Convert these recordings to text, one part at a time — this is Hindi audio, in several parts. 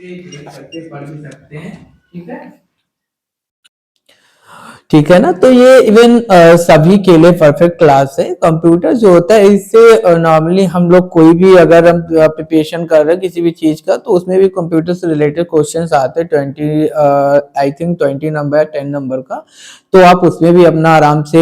पे देख सकते पढ़ भी सकते हैं। ठीक है, ठीक है ना। तो ये इवन सभी के लिए परफेक्ट क्लास है। कंप्यूटर जो होता है इससे नॉर्मली हम लोग कोई भी अगर हम प्रिपरेशन कर रहे हैं किसी भी चीज का, तो उसमें भी कंप्यूटर से रिलेटेड क्वेश्चंस आते हैं 20 आई थिंक 20 नंबर या 10 नंबर का। तो आप उसमें भी अपना आराम से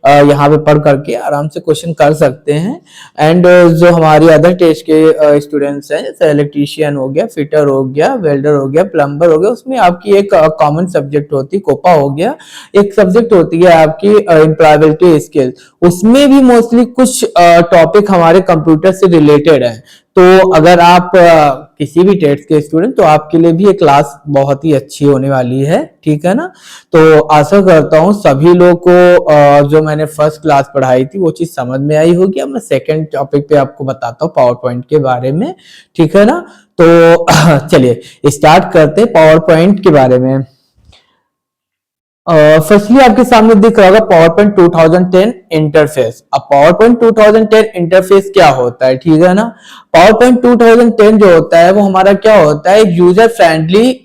यहाँ पे पढ़ करके आराम से क्वेश्चन कर सकते हैं। एंड जो हमारे अदर टेस्ट के स्टूडेंट्स हैं, जैसे इलेक्ट्रीशियन हो गया, फिटर हो गया, वेल्डर हो गया, प्लम्बर हो गया, उसमें आपकी एक कॉमन सब्जेक्ट होती है, कोपा हो गया, एक सब्जेक्ट होती है आपकी एम्प्लॉयबिलिटी स्किल। उसमें भी मोस्टली कुछ टॉपिक हमारे कंप्यूटर से रिलेटेड है। तो अगर आप किसी भी टेस्ट के स्टूडेंट, तो आपके लिए भी ये क्लास बहुत ही अच्छी होने वाली है। ठीक है ना। तो आशा करता हूँ सभी लोग को जो मैंने फर्स्ट क्लास पढ़ाई थी वो चीज समझ में आई होगी। अब मैं सेकेंड टॉपिक पे आपको बताता हूँ पावर पॉइंट के बारे में। ठीक है ना। तो चलिए स्टार्ट करते हैं पावर पॉइंट के बारे में। फर्स्टली आपके सामने दिख रहा होगा पावर पॉइंट 2010 इंटरफेस। अब पावर पॉइंट 2010 इंटरफेस क्या होता है, ठीक है ना। पावर पॉइंट 2010 जो होता है वो हमारा क्या होता है, यूजर फ्रेंडली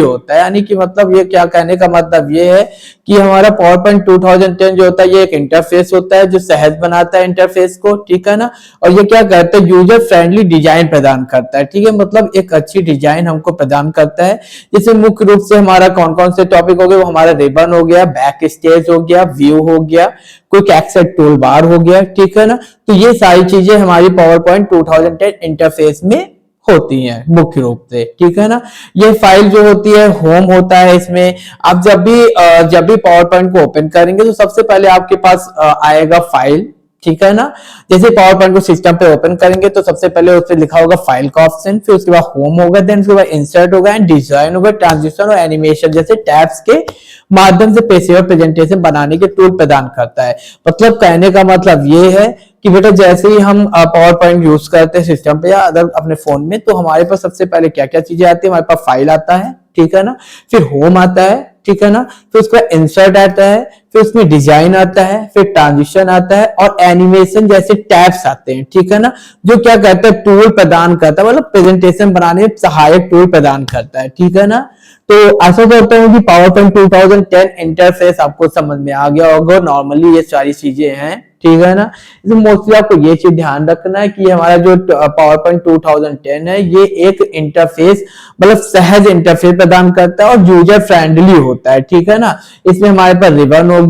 होता है। यानी कि मतलब ये क्या कहने का मतलब ये है कि हमारा पावर पॉइंट 2010 जो होता है ये एक इंटरफेस होता है जो सहज बनाता है इंटरफेस को। ठीक है ना। और ये क्या करता है, यूजर फ्रेंडली डिजाइन प्रदान करता है। ठीक है, मतलब एक अच्छी डिजाइन हमको प्रदान करता है। जैसे मुख्य रूप से हमारा कौन कौन से टॉपिक हो गए, वो हमारा रिबन हो गया, बैक स्टेज हो गया, व्यू हो गया, क्विक एक्सेस टूल बार हो गया। ठीक है ना। तो ये सारी चीजें हमारी पावर पॉइंट 2010 इंटरफेस में होती हैं मुख्य रूप से। ठीक है ना। ये फाइल जो होती है होम होता है इसमें। आप जब भी पावर पॉइंट को ओपन करेंगे तो सबसे पहले आपके पास आएगा फाइल। ठीक है ना। जैसे पावर पॉइंट को सिस्टम पे ओपन करेंगे तो सबसे पहले उसपे लिखा होगा फाइल का ऑप्शन, फिर उसके बाद होम होगा, देन उसके बाद इंसर्ट होगा एंड डिजाइन होगा, ट्रांजिशन और एनिमेशन जैसे टैब्स के माध्यम से पेशेवर प्रेजेंटेशन बनाने के टूल प्रदान करता है। मतलब कहने का मतलब ये है कि बेटा जैसे ही हम पावर पॉइंट यूज करते हैं सिस्टम पे या अदर अपने फोन में, तो हमारे पास सबसे पहले क्या क्या चीजें आती है, हमारे पास फाइल आता है। ठीक है ना। फिर होम आता है। ठीक है ना। फिर उसका इंसर्ट आता है, फिर उसमें डिजाइन आता है, फिर ट्रांजिशन आता है और एनिमेशन जैसे टैब्स आते हैं। ठीक है ना। जो क्या करता है, टूल प्रदान करता है, मतलब प्रेजेंटेशन बनाने में सहायक टूल प्रदान करता है। ठीक है ना। तो आशा करता हूँ कि पावर पॉइंट 2010 इंटरफेस आपको समझ में आ गया होगा। नॉर्मली ये सारी चीजें हैं। ठीक है ना। इसमें मोस्टली आपको ये चीज ध्यान रखना है कि हमारा जो पावर पॉइंट 2010 है ये एक इंटरफेस मतलब सहज इंटरफेस प्रदान करता है और यूजर फ्रेंडली होता है। ठीक है ना। इसमें हमारे पास रिबन हो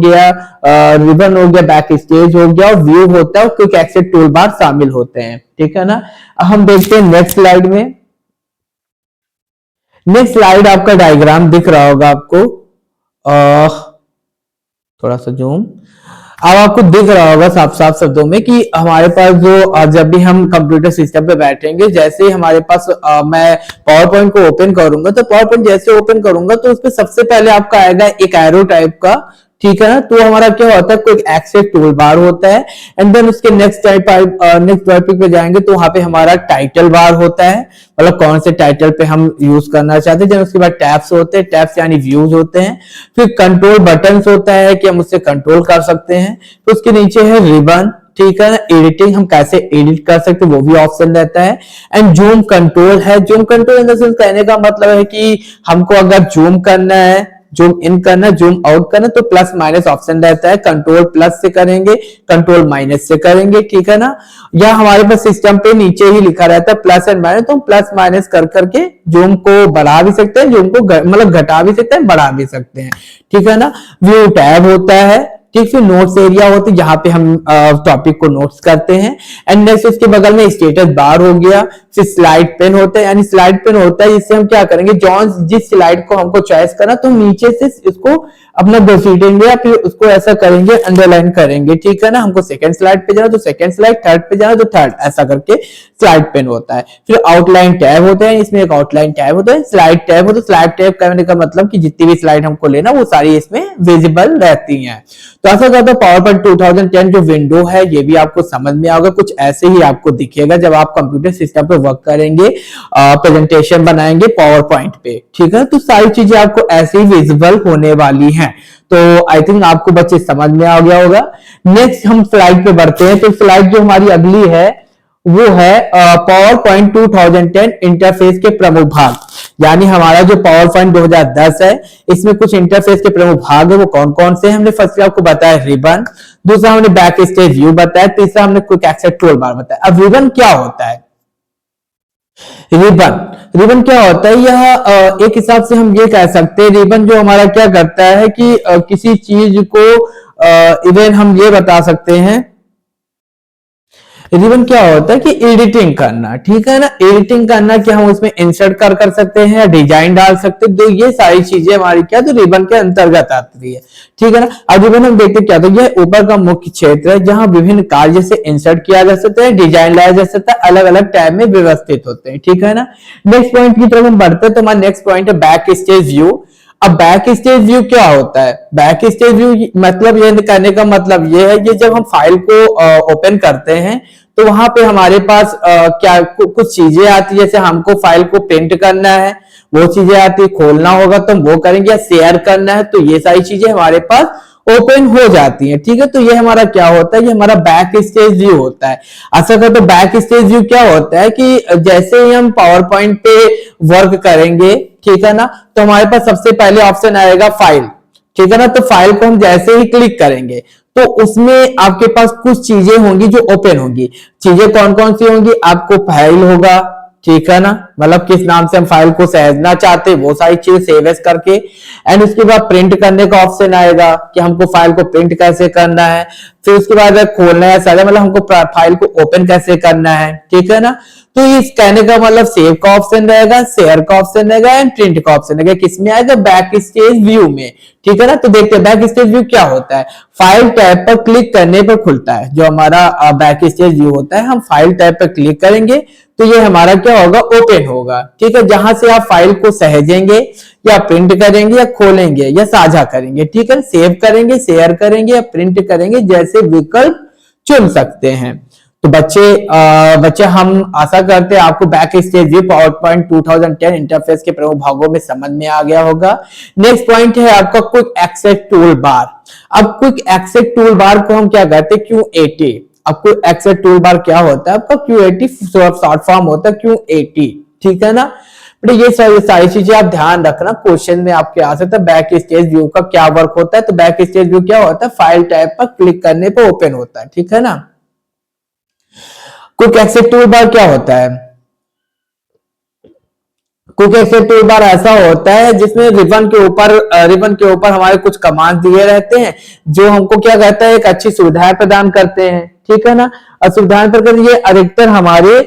गया, बैक स्टेज हो गया और व्यू होता है और क्विक एक्सेस टूल बार शामिल होते हैं। ठीक है ना। हम देखते हैं नेक्स्ट स्लाइड में। नेक्स्ट स्लाइड आपका डायग्राम दिख रहा होगा आपको, थोड़ा सा जूम। अब आपको दिख रहा होगा साफ साफ शब्दों में कि हमारे पास जो जब भी हम कंप्यूटर सिस्टम पे बैठेंगे, जैसे ही हमारे पास मैं पावर पॉइंट को ओपन करूंगा, तो पावर पॉइंट जैसे ओपन करूंगा तो उसपे सबसे पहले आपका आएगा एक एरो टाइप का। ठीक है ना। तो हमारा क्या होता है, कोई एक्सेस टूल बार होता है एंड देन उसके नेक्स्ट टॉपिक पे जाएंगे तो वहां पे हमारा टाइटल बार होता है, मतलब कौन से टाइटल पे हम यूज करना चाहते हैं। उसके बाद टैब्स होते हैं, टैब्स यानी व्यूज होते हैं। फिर कंट्रोल बटन्स होता है कि हम उससे कंट्रोल कर सकते हैं। तो उसके नीचे है रिबन। ठीक है ना। एडिटिंग, हम कैसे एडिट कर सकते हैं वो भी ऑप्शन रहता है। एंड जूम कंट्रोल है। Zoom control in the sense कहने का मतलब है कि हमको अगर जूम करना है, जूम इन करना, जूम आउट करना, तो प्लस माइनस ऑप्शन रहता है। कंट्रोल प्लस से करेंगे, कंट्रोल माइनस से करेंगे। ठीक है ना। या हमारे पास सिस्टम पे नीचे ही लिखा रहता है प्लस एंड माइनस, तो प्लस माइनस कर करके जूम को बढ़ा भी सकते हैं, जूम को मतलब घटा भी सकते हैं, बढ़ा भी सकते हैं। ठीक है ना। व्यू टैब होता है। ठीक है। नोट्स एरिया होती है जहां पे हम टॉपिक को नोट्स करते हैं। एंड नेक्स्ट उसके बगल में स्टेटस बार हो गया। फिर स्लाइड पेन होता है, यानी स्लाइड पेन होता है जिससे हम क्या करेंगे, जिस स्लाइड को हमको चॉइस करना तो नीचे से इसको अपना घसीटेंगे या फिर उसको ऐसा करेंगे, अंडरलाइन करेंगे। ठीक है ना। हमको सेकंड स्लाइड पे जाना तो सेकंड स्लाइड, थर्ड पे जाना तो थर्ड, ऐसा करके स्लाइड पेन होता है। फिर आउटलाइन टैब होता है, इसमें एक आउटलाइन टैब होता है। स्लाइड टैब होता है, स्लाइड टैब करने का मतलब कि जितनी भी स्लाइड हमको लेना वो सारी इसमें विजिबल रहती हैं। तो ऐसा करता है पावर पॉइंट 2010 जो विंडो है ये भी आपको समझ में आएगा, कुछ ऐसे ही आपको दिखेगा जब आप कंप्यूटर सिस्टम पे वर्क करेंगे, प्रेजेंटेशन बनाएंगे पावर पॉइंट पे। ठीक है। तो सारी चीजें आपको ऐसे ही विजिबल होने वाली हैं। तो आई थिंक आपको बच्चे समझ में आ गया होगा। नेक्स्ट हम स्लाइड पे बढ़ते हैं। तो स्लाइड जो हमारी अगली है वो है पावर पॉइंट 2010 इंटरफेस के प्रमुख भाग। यानी हमारा जो पावर पॉइंट 2010 है, इसमें कुछ इंटरफेस के प्रमुख भाग है, वो कौन कौन से हैं? हमने फर्स्ट आपको बताया रिबन, दूसरा हमने बैक स्टेज व्यू बताया, तीसरा हमने क्विक एक्सेस टूल बार बताया। अब रिबन क्या होता है? रिबन क्या होता है? यह एक हिसाब से हम ये कह सकते हैं, रिबन जो हमारा क्या करता है कि किसी चीज को इवन हम ये बता सकते हैं, रिबन क्या होता है कि एडिटिंग करना, ठीक है ना, एडिटिंग करना कि हम उसमें इंसर्ट कर सकते हैं या डिजाइन डाल सकते हैं, तो ये सारी चीजें हमारी क्या तो रिबन के अंतर्गत आती है, ठीक है ना। अब रिबन हम देखते क्या, तो यह ऊपर का मुख्य क्षेत्र है जहां विभिन्न कार्य से इंसर्ट किया जा सकता है, डिजाइन लाया जा सकता है, अलग अलग टैब में व्यवस्थित होते हैं, ठीक है ना। नेक्स्ट पॉइंट की तरफ हम बढ़ते हैं, तो हमारा नेक्स्ट पॉइंट है बैक स्टेज व्यू। अब बैक स्टेज व्यू क्या होता है? बैक स्टेज व्यू मतलब ये करने का मतलब ये है कि जब हम फाइल को ओपन करते हैं तो वहां पे हमारे पास क्या कुछ चीजें आती है, जैसे हमको फाइल को प्रिंट करना है, वो चीजें आती है, खोलना होगा तो हम वो करेंगे, या शेयर करना है, तो ये सारी चीजें हमारे पास ओपन हो जाती है, ठीक है। तो ये हमारा क्या होता है? ये हमारा बैक स्टेज व्यू होता है। ऐसा कर तो बैक स्टेज व्यू क्या होता है कि जैसे ही हम पावर पॉइंट पे वर्क करेंगे, ठीक है ना, तो हमारे पास सबसे पहले ऑप्शन आएगा फाइल, ठीक है ना। तो फाइल को हम जैसे ही क्लिक करेंगे तो उसमें आपके पास कुछ चीजें होंगी जो ओपन होंगी। चीजें कौन कौन सी होंगी? आपको फाइल होगा, ठीक है ना, मतलब किस नाम से हम फाइल को सहेजना चाहते हैं वो सारी चीजें सेव एज करके, एंड उसके बाद प्रिंट करने का ऑप्शन आएगा कि हमको फाइल को प्रिंट कैसे करना है, फिर उसके बाद खोलना है सारा, मतलब हमको फाइल को ओपन कैसे करना है, ठीक है ना। तो इस कहने का मतलब सेव का ऑप्शन रहेगा, शेयर का ऑप्शन रहेगा एंड प्रिंट का ऑप्शन रहेगा, किसमें आएगा? बैक स्टेज व्यू में, ठीक है ना। तो देखते हैं बैक स्टेज व्यू क्या होता है। फाइल टैब पर क्लिक करने पर खुलता है जो हमारा बैक स्टेज व्यू होता है। हम फाइल टैब पर क्लिक करेंगे तो ये हमारा क्या होगा? ओपन होगा, ठीक है, जहां से आप फाइल को सहेजेंगे या प्रिंट करेंगे या खोलेंगे या साझा करेंगे, ठीक है, सेव करेंगे, शेयर करेंगे या प्रिंट करेंगे, जैसे विकल्प चुन सकते हैं। तो बच्चे हम आशा करते हैं आपको back stage view power point 2010 interface के प्रमुख भागों में समझ में आ गया होगा। नेक्स्ट पॉइंट है आपका क्विक एक्सेस टूल बार। अब क्विक एक्सेस टूल बार को हम क्या कहते हैं? Q80। अब क्विक एक्सेस टूल बार क्या होता है? आपका Q80 शॉर्ट फॉर्म होता है Q80, ठीक है ना। बट ये सारी चीजें आप ध्यान रखना, क्वेश्चन में आपके आ सकता है बैक स्टेज व्यू का क्या वर्क होता है। तो बैक स्टेज व्यू क्या होता है? फाइल टैब पर क्लिक करने पर ओपन होता है, ठीक है ना। क्विक एक्सेस टूल बार क्या होता है? क्विक एक्सेस टूल बार ऐसा होता है जिसमें रिबन के ऊपर हमारे कुछ कमांड दिए रहते हैं जो हमको क्या कहता है? एक अच्छी सुविधाएं प्रदान करते हैं, ठीक है ना। और सुविधाएं प्रदान ये अधिकतर हमारे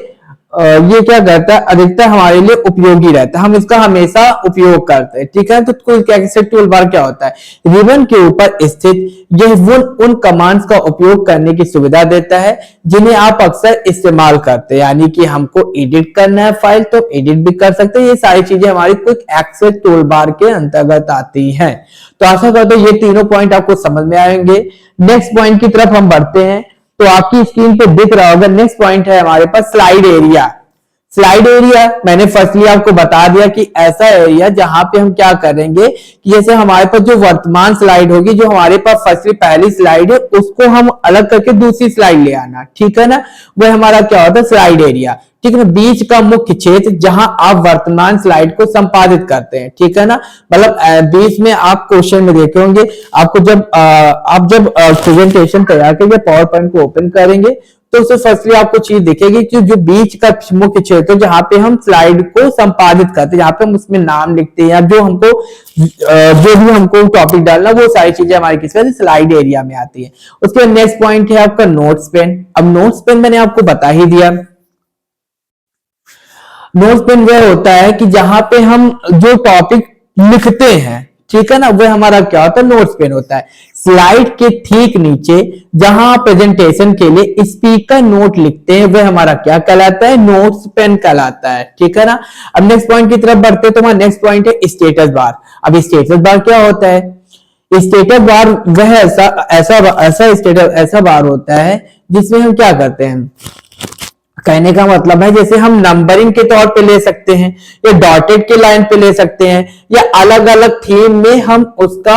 ये क्या करता है? अधिकतर हमारे लिए उपयोगी रहता है, हम इसका हमेशा उपयोग करते हैं, ठीक है। तो क्विक एक्सेस टूल बार क्या होता है? रिबन के ऊपर स्थित यह उन कमांड्स का उपयोग करने की सुविधा देता है जिन्हें आप अक्सर इस्तेमाल करते हैं, यानी कि हमको एडिट करना है फाइल तो एडिट भी कर सकते हैं। ये सारी चीजें हमारी क्विक एक्सेस टूल बार के अंतर्गत आती हैं। तो आशा करते हैं ये तीनों पॉइंट आपको समझ में आएंगे। नेक्स्ट पॉइंट की तरफ हम बढ़ते हैं, तो आपकी स्क्रीन पे दिख रहा होगा नेक्स्ट पॉइंट है हमारे पास स्लाइड एरिया। स्लाइड एरिया मैंने फर्स्टली आपको बता दिया कि ऐसा एरिया जहां पे हम क्या करेंगे कि जैसे हमारे पास जो वर्तमान स्लाइड होगी, जो हमारे पास फर्स्टली पहली स्लाइड है उसको हम अलग करके दूसरी स्लाइड ले आना, ठीक है ना, वह हमारा क्या होता है? स्लाइड एरिया, ठीक है ना। बीच का मुख्य क्षेत्र जहां आप वर्तमान स्लाइड को संपादित करते हैं, ठीक है ना। मतलब बीच में आप क्वेश्चन में देखे होंगे, आपको जब आप जब प्रेजेंटेशन तैयार करेंगे, पावर पॉइंट को ओपन करेंगे तो उससे फर्स्टली आपको चीज दिखेगी कि जो बीच का मुख्य क्षेत्र जहां पे हम स्लाइड को संपादित करते हैं, जहां पे हम उसमें नाम लिखते हैं या जो भी हमको टॉपिक डालना, वो सारी चीजें हमारी किस वजह से स्लाइड एरिया में आती है। उसके बाद नेक्स्ट पॉइंट है आपका नोट्स पेन। अब नोट्स पेन मैंने आपको बता ही दिया। नोट्स पेन वह होता है कि जहां पे हम जो टॉपिक लिखते हैं, ठीक है ना, वह हमारा क्या होता है? नोट्स पेन होता है। स्लाइड के ठीक नीचे जहां प्रेजेंटेशन के लिए स्पीकर नोट लिखते हैं वह हमारा क्या कहलाता है? नोट्स पेन कहलाता है, ठीक है ना। अब नेक्स्ट पॉइंट की तरफ बढ़ते हैं, तो हमारा नेक्स्ट पॉइंट है स्टेटस बार। अब स्टेटस बार क्या होता है? स्टेटस बार वह ऐसा बार होता है जिसमें हम क्या करते हैं? कहने का मतलब है जैसे हम नंबरिंग के तौर पे ले सकते हैं या डॉटेड के लाइन पे ले सकते हैं या अलग अलग थीम में हम उसका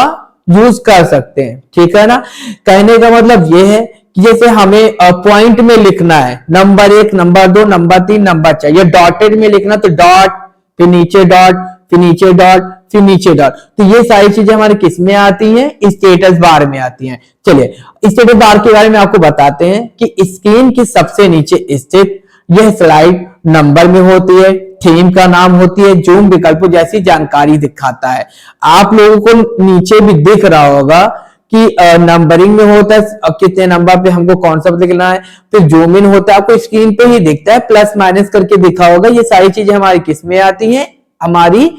यूज कर सकते हैं, ठीक है ना। कहने का मतलब यह है कि जैसे हमें पॉइंट में लिखना है नंबर 1, नंबर 2, नंबर 3, नंबर 4, ये डॉटेड में लिखना तो डॉट, फिर नीचे डॉट, फिर नीचे डॉट, फिर नीचे डॉट। तो ये सारी चीजें हमारे किस में आती हैं? स्टेटस बार में आती हैं। चलिए स्टेटस बार के बारे में आपको बताते हैं कि स्क्रीन की सबसे नीचे स्थित यह स्लाइड नंबर में होती है, थीम का नाम होती है, जूम विकल्पों जैसी जानकारी दिखाता है। आप लोगों को नीचे भी दिख रहा होगा कि नंबरिंग में होता है, कितने नंबर पे हमको कौन सा लिखना है, फिर जूम इन होता है, आपको स्क्रीन पे ही दिखता है, प्लस माइनस करके दिखा होगा। ये सारी चीजें हमारी किस में आती हैं? हमारी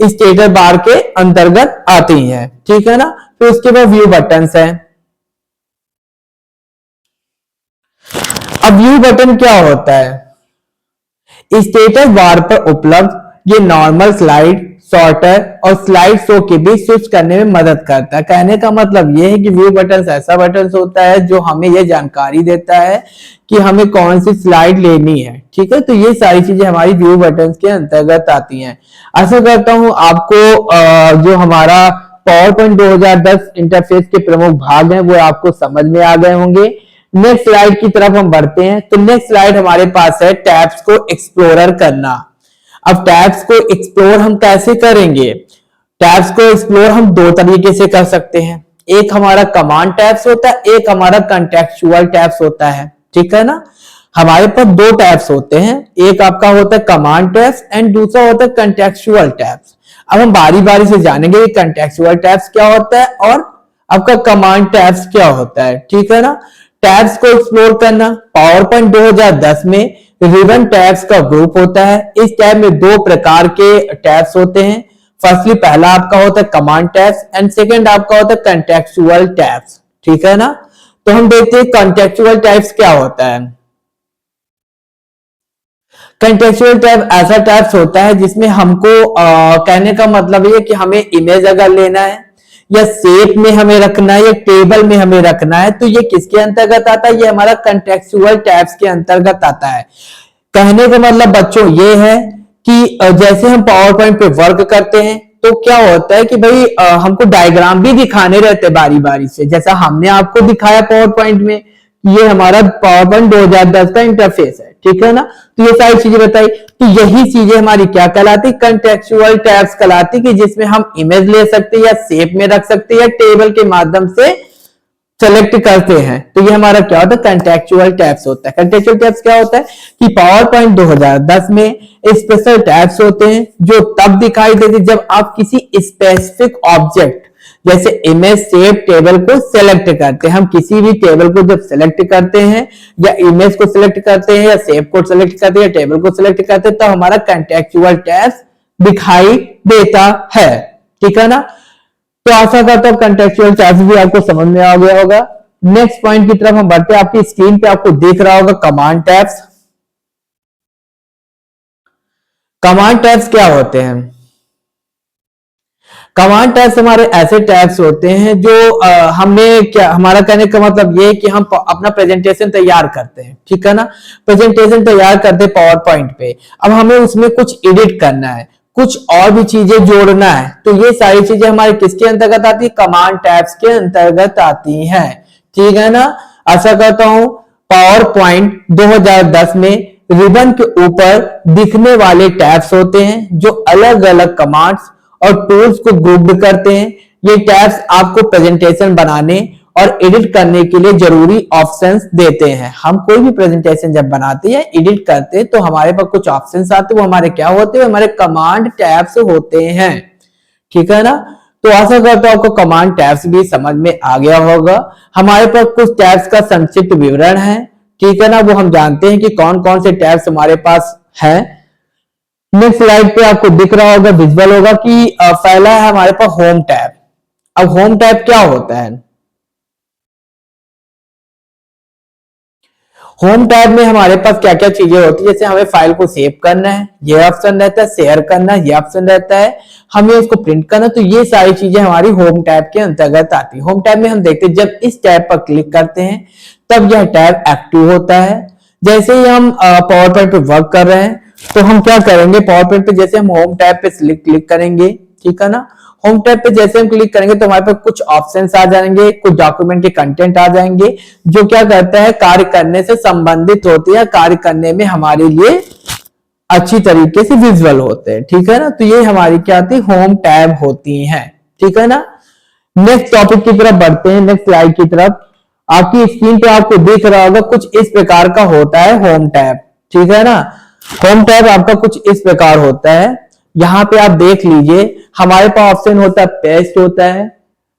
स्टेटस बार के अंतर्गत आती हैं, ठीक है ना। फिर उसके बाद व्यू बटन है। अब व्यू बटन क्या होता है? स्टेटस बार पर उपलब्ध ये नॉर्मल स्लाइड, शॉर्टर और स्लाइड शो के बीच स्विच करने में मदद करता है। कहने का मतलब ये है कि व्यू बटन ऐसा बटन होता है जो हमें ये जानकारी देता है कि हमें कौन सी स्लाइड लेनी है, ठीक है। तो ये सारी चीजें हमारी व्यू बटन के अंतर्गत आती हैं। आशा करता हूं आपको जो हमारा पावर पॉइंट 2010 इंटरफेस के प्रमुख भाग हैं वो आपको समझ में आ गए होंगे। नेक्स्ट स्लाइड की तरफ हम बढ़ते हैं। तो नेक्स्ट स्लाइड हमारे पास है टैब्स को एक्सप्लोरर करना। अब टैब्स को एक्सप्लोर हम कैसे करेंगे? टैब्स को एक्सप्लोर हम दो तरीके से कर सकते हैं। एक हमारा कमांड टैब्स होता है, एक हमारा कंटेक्चुअल टैब्स होता है, ठीक है ना। हमारे पास दो टैब्स होते हैं, एक आपका होता है कमांड टैब्स एंड दूसरा होता है कंटेक्चुअल टैब्स। अब हम बारी बारी से जानेंगे कि कंटेक्चुअल टैब्स क्या होता है और आपका कमांड टैब्स क्या होता है, ठीक है ना। टैब्स को एक्सप्लोर करना, पावर पॉइंट 2010 में रिबन टैब्स का ग्रुप होता है। इस टैब में दो प्रकार के टैब्स होते हैं। फर्स्टली पहला आपका होता है कमांड टैब्स एंड सेकंड आपका होता है कंटेक्चुअल टैब्स, ठीक है ना। तो हम देखते हैं कंटेक्चुअल टैब्स क्या होता है। कंटेक्चुअल टैब ऐसा टैब्स होता है जिसमें हमको कहने का मतलब ये कि हमें इमेज अगर लेना है या शेप में हमें रखना है या टेबल में हमें रखना है तो ये किसके अंतर्गत आता है? ये हमारा कंटेक्चुअल टैब्स के अंतर्गत आता है। कहने का मतलब बच्चों ये है कि जैसे हम पावर पॉइंट पे वर्क करते हैं तो क्या होता है कि भाई हमको डायग्राम भी दिखाने रहते बारी बारी से, जैसा हमने आपको दिखाया पावर पॉइंट में। ये हमारा पावर पॉइंट 2010 का इंटरफेस है, ठीक है ना। तो ये सारी चीजें बताई, तो यही चीजें हमारी क्या कहलाती? कंटेक्चुअल टैब्स कहलाती, कि जिसमें हम इमेज ले सकते हैं या शेप में रख सकते हैं या टेबल के माध्यम से सेलेक्ट करते हैं। तो ये हमारा क्या होता है? कंटेक्चुअल टैब्स होता है। कंटेक्चुअल टैब्स क्या होता है कि पावर पॉइंट 2010 में स्पेशल टैब्स होते हैं जो तब दिखाई देते जब आप किसी स्पेसिफिक ऑब्जेक्ट जैसे इमेज, शेप, टेबल को सेलेक्ट करते हैं। हम किसी भी टेबल को जब सेलेक्ट करते हैं या इमेज को सिलेक्ट करते हैं या शेप को सिलेक्ट करते हैं या टेबल को सिलेक्ट करते हैं तो हमारा कंटेक्चुअल टैब्स दिखाई देता है, ठीक है ना। तो आशा करता हूं कंटेक्चुअल टैब्स भी आपको समझ में आ गया होगा। नेक्स्ट पॉइंट की तरफ हम बढ़ते हैं। आपकी स्क्रीन पे आपको दिख रहा होगा कमांड टैब्स। कमांड टैब्स क्या होते हैं? कमांड टैब्स हमारे ऐसे टैब्स होते हैं जो हमें क्या, हमारा कहने का मतलब ये है कि हम अपना प्रेजेंटेशन तैयार करते हैं, ठीक है ना। प्रेजेंटेशन तैयार करते हैं पावर पॉइंट पे। अब हमें उसमें कुछ एडिट करना है, कुछ और भी चीजें जोड़ना है, तो ये सारी चीजें हमारे किसके अंतर्गत आती है? कमांड टैब्स के अंतर्गत आती हैं, ठीक है ना। आशा करता हूं पावर पॉइंट 2010 में रिबन के ऊपर दिखने वाले टैब्स होते हैं जो अलग अलग कमांड्स और टूल्स को ग्रुप करते हैं। ये टैब्स आपको प्रेजेंटेशन बनाने और एडिट करने के लिए जरूरी ऑप्शंस देते हैं। हम कोई भी प्रेजेंटेशन जब बनाते हैं, एडिट करते हैं तो हमारे पास कुछ ऑप्शंस आते हैं, वो हमारे क्या होते हैं? हमारे कमांड टैब्स होते हैं, ठीक है ना। तो आशा करता हूं आपको कमांड टैब्स भी समझ में आ गया होगा। हमारे पास कुछ टैब्स का संक्षिप्त विवरण है, ठीक है ना, वो हम जानते हैं कि कौन कौन से टैब्स हमारे पास हैं। नेक्स्ट स्लाइड पे आपको दिख रहा होगा, विजुअल होगा कि पहला है हमारे पास होम टैब। अब होम टैब क्या होता है? होम टैब में हमारे पास क्या क्या चीजें होती है? जैसे हमें फाइल को सेव करना है, ये ऑप्शन रहता है, शेयर करना है, ये ऑप्शन रहता है, हमें उसको प्रिंट करना, तो ये सारी चीजें हमारी होम टैब के अंतर्गत आती है। होम टैब में हम देखते हैं जब इस टैब पर क्लिक करते हैं तब यह टैब एक्टिव होता है। जैसे ही हम पावर पॉइंट पे वर्क कर रहे हैं तो हम क्या करेंगे? पावर पॉइंट पे जैसे हम होम टैब पे क्लिक करेंगे, ठीक है ना, होम टैब पे जैसे हम क्लिक करेंगे तो हमारे पास कुछ ऑप्शंस आ जाएंगे, कुछ डॉक्यूमेंट के कंटेंट आ जाएंगे जो क्या करता है, कार्य करने से संबंधित होती है, कार्य करने में हमारे लिए अच्छी तरीके से विजुअल होते हैं, ठीक है ना। तो ये हमारी क्या आती है, होम टैब होती हैं, ठीक है ना। नेक्स्ट टॉपिक की तरफ बढ़ते हैं, नेक्स्ट स्लाइड की तरफ। आपकी स्क्रीन पे आपको दिख रहा होगा कुछ इस प्रकार का होता है होम टैब, ठीक है ना। होम टैब आपका कुछ इस प्रकार होता है, यहां पे आप देख लीजिए हमारे पास ऑप्शन होता है, पेस्ट होता है,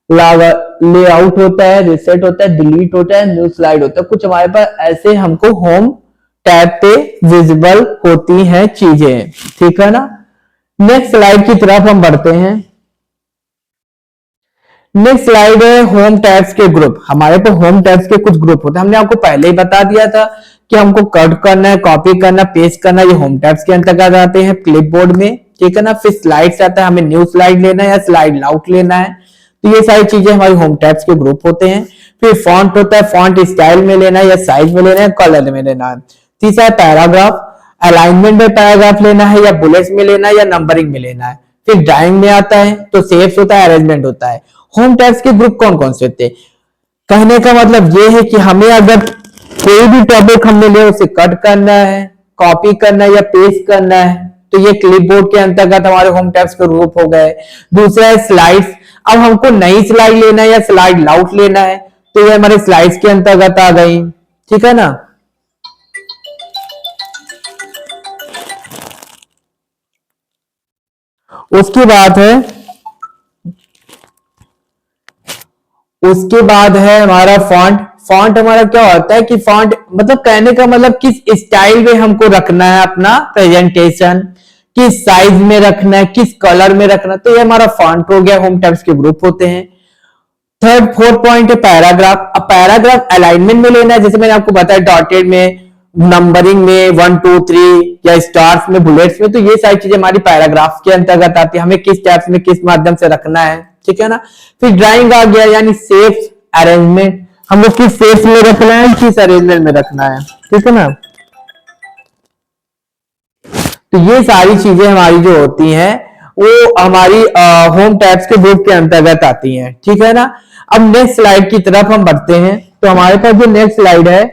लेआउट होता है, रिसेट होता है, डिलीट होता है, न्यू स्लाइड होता है। कुछ हमारे पास ऐसे हमको होम टैब पे विजिबल होती हैं चीजें, ठीक है ना। नेक्स्ट स्लाइड की तरफ हम बढ़ते हैं। नेक्स्ट स्लाइड है होम टैब्स के ग्रुप। हमारे पास होम टैब्स के कुछ ग्रुप होते हैं, हमने आपको पहले ही बता दिया था कि हमको कट करना है, कॉपी करना, पेस्ट करना, ये होम टैब्स के अंतर्गत आते हैं क्लिपबोर्ड में, ठीक है ना। फिर स्लाइड्स आता है, हमें न्यू स्लाइड लेना है या स्लाइड आउट लेना है, तो ये सारी चीजें हमारी होम टैब्स के ग्रुप होते हैं। फिर फॉन्ट होता है, फॉन्ट स्टाइल में लेना है या साइज में लेना है, कलर में लेना है। तीसरा है पैराग्राफ, अलाइनमेंट में पैराग्राफ लेना है या बुलेट्स में लेना है या नंबरिंग में लेना है। फिर ड्राइंग में आता है तो सेव्स होता है, अरेंजमेंट होता है। होम टैब्स के ग्रुप कौन कौन से होते हैं, कहने का मतलब ये है कि हमें अगर कोई भी टॉपिक हमने लिया उसे कट करना है, कॉपी करना है या पेस्ट करना है, तो ये क्लिपबोर्ड के अंतर्गत हमारे होम टैब्स के ग्रुप हो गए। दूसरा है स्लाइड्स, अब हमको नई स्लाइड लेना है या स्लाइड लाउट लेना है, तो ये हमारे स्लाइड्स के अंतर्गत आ गई, ठीक है ना। उसके बाद है हमारा फॉन्ट। फॉन्ट हमारा क्या होता है कि फॉन्ट मतलब कहने का मतलब किस स्टाइल में हमको रखना है अपना प्रेजेंटेशन, किस साइज में रखना है, किस कलर में रखना है, तो ये हमारा फॉन्ट हो गया। होम टैब्स के ग्रुप होते हैं। थर्ड फोर्थ पॉइंट है पैराग्राफ। अब पैराग्राफ अलाइनमेंट में लेना है, जैसे मैंने आपको बताया डॉटेड में, नंबरिंग में 1 2 3 या स्टार्स में, बुलेट्स में, तो ये सारी चीजें हमारी पैराग्राफ के अंतर्गत आती है, हमें किस टैब्स में किस माध्यम से रखना है, ठीक है ना। फिर ड्राइंग आ गया, यानी शेप्स, अरेंजमेंट, हमको किस शेप्स में रखना है, किस अरेंजमेंट में रखना है, ठीक है ना। तो ये सारी चीजें हमारी जो होती हैं वो हमारी होम टैब्स के ग्रुप के अंतर्गत आती हैं, ठीक है ना। अब नेक्स्ट स्लाइड की तरफ हम बढ़ते हैं। तो हमारे पास जो नेक्स्ट स्लाइड है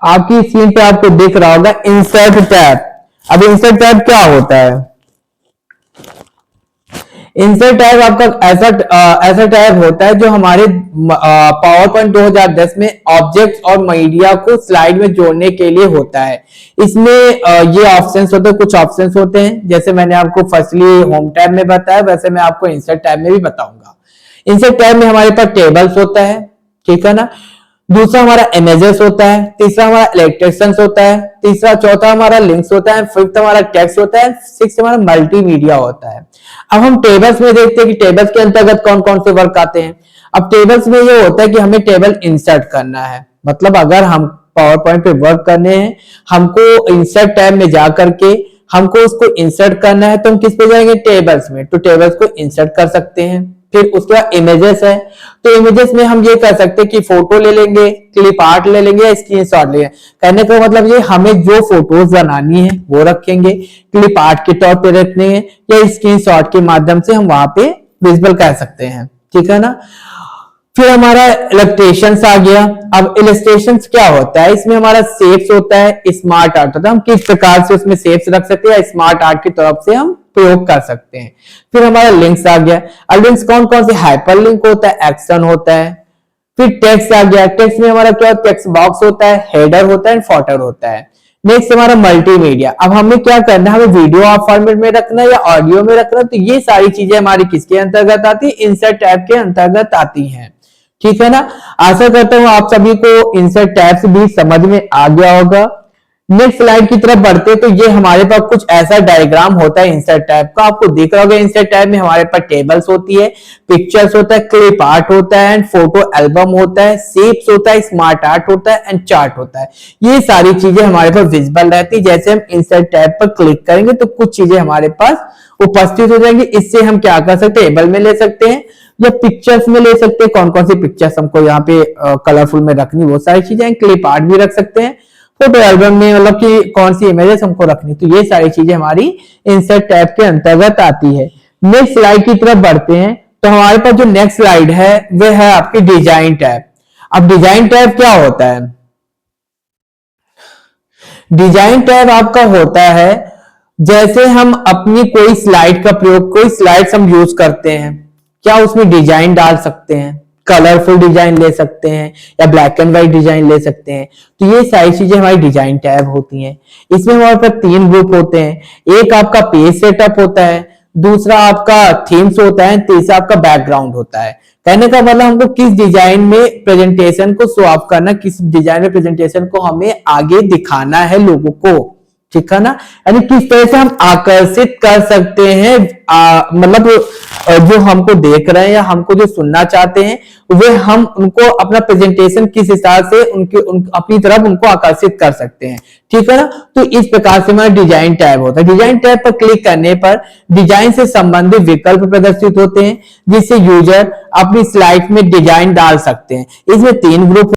आपकी स्क्रीन पे आपको दिख रहा होगा इंसर्ट टैब। अब इंसर्ट टैब क्या होता है, इंसर्ट टैब आपका ऐसा टैब होता है जो हमारे पावर पॉइंट 2010 में ऑब्जेक्ट्स और मीडिया को स्लाइड में जोड़ने के लिए होता है। इसमें ये ऑप्शंस होते हैं, कुछ ऑप्शंस होते हैं, जैसे मैंने आपको फर्स्टली होम टैब में बताया वैसे मैं आपको इंसर्ट टैब में भी बताऊंगा। इंसर्ट टैब में हमारे पास टेबल्स होता है, ठीक है ना। दूसरा हमारा इमेजेस होता है, तीसरा हमारा इलेक्ट्रेशंस होता है, तीसरा चौथा हमारा लिंक्स होता है, फिफ्थ हमारा टेक्स्ट होता है, सिक्स्थ हमारा मल्टीमीडिया होता है। अब हम टेबल्स में देखते हैं कि टेबल्स के अंतर्गत कौन कौन से वर्क आते हैं। अब टेबल्स में ये होता है कि हमें टेबल इंसर्ट करना है, मतलब अगर हम पावर पॉइंट पे वर्क करने हैं, हमको इंसर्ट टैब में जा करके हमको उसको इंसर्ट करना है, तो हम किस पे जाएंगे, टेबल्स में, तो टेबल्स को इंसर्ट कर सकते हैं। फिर उसके बाद इमेजेस है, तो इमेजेस में हम ये कर सकते हैं कि फोटो ले लेंगे, क्लिप आर्ट ले लेंगे या स्क्रीनशॉट ले लेंगे। कहने का मतलब ये हमें जो फोटोज बनानी है वो रखेंगे, क्लिप आर्ट के तौर पे रखने हैं या स्क्रीनशॉट के माध्यम से हम वहां पे विजिबल कर सकते हैं, ठीक है ना। फिर हमारा इलस्ट्रेशंस आ गया। अब इलस्ट्रेशंस क्या होता है, इसमें हमारा शेप्स होता है, स्मार्ट आर्ट होता है, हम किस प्रकार से उसमें शेप्स रख सकते हैं या स्मार्ट आर्ट की तरफ से हम प्रयोग कर सकते हैं। फिर हमारा लिंक्स आ गया। अब लिंक्स कौन कौन से, हाइपर लिंक होता है, एक्शन होता है। फिर टेक्स्ट आ गया। टेक्स्ट में हमारा क्या, टेक्स्ट बॉक्स होता है, हेडर होता है, फॉटर होता है। नेक्स्ट हमारा मल्टीमीडिया। अब हमें क्या करना है, हमें वीडियो फॉर्मेट में रखना है या ऑडियो में रखना है, तो ये सारी चीजें हमारी किसके अंतर्गत आती है, इंसर्ट टैब के अंतर्गत आती हैं, ठीक है ना। आशा करता हूं आप सभी को इंसर्ट टैब्स भी समझ में आ गया होगा। नेक्स्ट स्लाइड की तरफ बढ़ते तो ये हमारे पास कुछ ऐसा डायग्राम होता है इंसर्ट टैब का, आपको दिख रहा होगा। इंसर्ट टैब में हमारे पास टेबल्स होती है, पिक्चर्स होता है, क्लिप आर्ट होता है एंड फोटो एल्बम होता है, शेप्स होता है, स्मार्ट आर्ट होता है एंड चार्ट होता है। ये सारी चीजें हमारे पास विजिबल रहती है। जैसे हम इंसर्ट टैब पर क्लिक करेंगे तो कुछ चीजें हमारे पास उपस्थित हो जाएंगी। इससे हम क्या कर सकते हैं, टेबल में ले सकते हैं या पिक्चर्स में ले सकते हैं, कौन कौन सी पिक्चर्स हमको यहाँ पे कलरफुल में रखनी, वो सारी चीजें। क्लिप आर्ट भी रख सकते हैं, फोटो एल्बम में मतलब कि कौन सी इमेजेस हमको रखनी, तो ये सारी चीजें हमारी इंसर्ट टैब के अंतर्गत आती है। नेक्स्ट स्लाइड की तरफ बढ़ते हैं तो हमारे पास जो नेक्स्ट स्लाइड है वह है आपकी डिजाइन टैब। अब डिजाइन टैब क्या होता है? डिजाइन टैब आपका होता है जैसे हम अपनी कोई स्लाइड का प्रयोग, कोई स्लाइड्स हम यूज करते हैं, क्या उसमें डिजाइन डाल सकते हैं, कलरफुल डिजाइन ले सकते हैं या ब्लैक एंड व्हाइट डिजाइन ले सकते हैं। तो ये सारी चीजें हमारी डिजाइन टैब होती हैं। इसमें हमारे पास 3 ग्रुप होते हैं, एक आपका पेज सेटअप होता है, दूसरा आपका थीम्स होता है, तीसरा आपका बैकग्राउंड होता है। कहने का मतलब हमको किस डिजाइन में प्रेजेंटेशन को शो ऑफ करना, किस डिजाइन में प्रेजेंटेशन को हमें आगे दिखाना है लोगों को, ठीक है ना। यानी किस तरह से हम आकर्षित कर सकते हैं मतलब जो हमको देख रहे हैं या हमको जो सुनना चाहते हैं वे हम उनको अपना प्रेजेंटेशन किस हिसाब से अपनी तरफ उनको आकर्षित कर सकते हैं, ठीक है ना। तो इस प्रकार से हमारा डिजाइन टैब होता है। डिजाइन टैब पर क्लिक करने पर डिजाइन से संबंधित विकल्प प्रदर्शित होते हैं जिससे यूजर अपनी स्लाइड में डिजाइन डाल सकते हैं। इसमें 3 ग्रुप